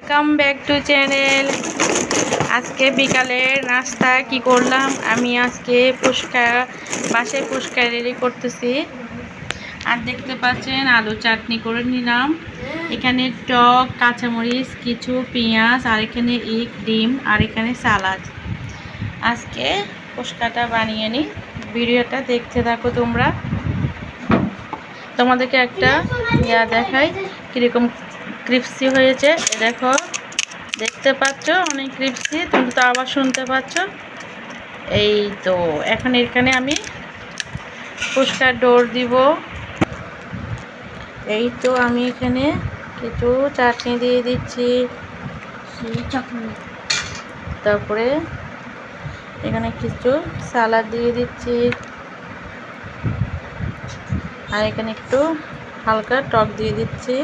Welcome back to channel. আজকে বিকালের নাস্তা কি করলাম, আমি আজকে বাসায় ফুচকা রেডি করতেছি। আর দেখতে পাচ্ছেন আলু চাটনি করে নিলাম। এখানে টক, কাঁচামরিচ, কিছু পেঁয়াজ, আর এখানে ডিম, আর এখানে সালাদ। আজকে ফুচকাটা বানিয়ে নিই। ভিডিওটা দেখতে থাকো তোমরা। তোমাদেরকে একটা দেখাই কীরকম ক্রিপসি হয়েছে। দেখো, দেখতে পাচ্ছ অনেক ক্রিপসি, তুমি তো আবার শুনতে পাচ্ছ। এই তো এখন এখানে আমি ফুচকার ডোর দিব। এই তো আমি এখানে কিছু চাটনি দিয়ে দিচ্ছি, তারপরে এখানে কিছু সালাদ দিয়ে দিচ্ছি, আর এখানে একটু হালকা টক দিয়ে দিচ্ছি।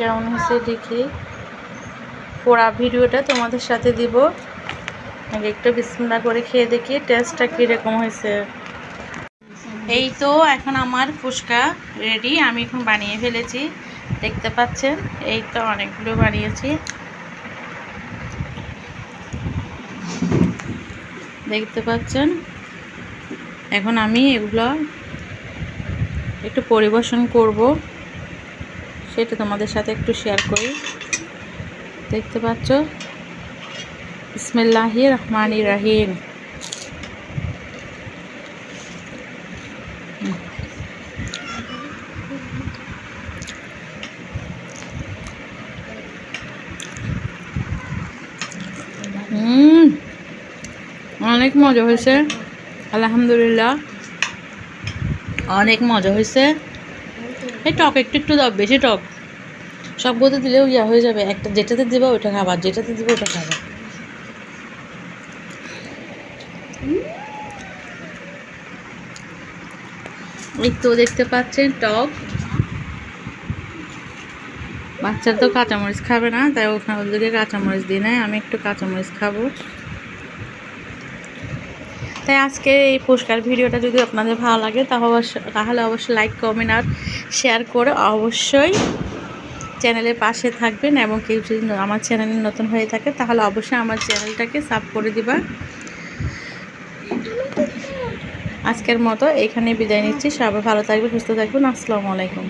কেমন হয়েছে দেখি, পুরা ভিডিওটা তোমাদের সাথে দিব। আগে একটু বিসমিল্লাহ করে খেয়ে দেখি টেস্টটা কীরকম হয়েছে। এই তো এখন আমার ফুচকা রেডি, আমি এখন বানিয়ে ফেলেছি। দেখতে পাচ্ছেন, এই তো অনেকগুলো বানিয়েছি। দেখতে পাচ্ছেন, এখন আমি এগুলো একটু পরিবেশন করব, সেটা তোমাদের সাথে একটু শেয়ার করি। দেখতে পাচ্ছ, বিসমিল্লাহির রহমানির রহিম। অনেক মজা হয়েছে, আলহামদুলিল্লাহ, অনেক মজা হয়েছে। এই টক একটু একটু দাও, বেশি টক সবগুলোতে দিলেও হয়ে যাবে। একটা যেটাতে দিবা ওইটা খাবার, যেটাতে দিবা ওটা খাবার। এই তো দেখতে পাচ্ছেন টক। বাচ্চারা তো কাঁচামরিচ খাবে না, তাই ওখানে ওদেরকে কাঁচামরিচ দিই নাই, আমি একটু কাঁচামরিচ খাবো। তাই আজকে এই ফুচকার ভিডিওটা যদি আপনাদের ভালো লাগে তাহলে অবশ্যই লাইক, কমেন্ট আর শেয়ার করে অবশ্যই চ্যানেলের পাশে থাকবেন। এবং কেউ যদি আমার চ্যানেলে নতুন হয়ে থাকে তাহলে অবশ্যই আমার চ্যানেলটাকে সাবস্ক্রাইব করে দিবা। আজকের মতো এখানে বিদায় নিচ্ছি। সবাই ভালো থাকবেন, সুস্থ থাকবেন। আসসালামু আলাইকুম।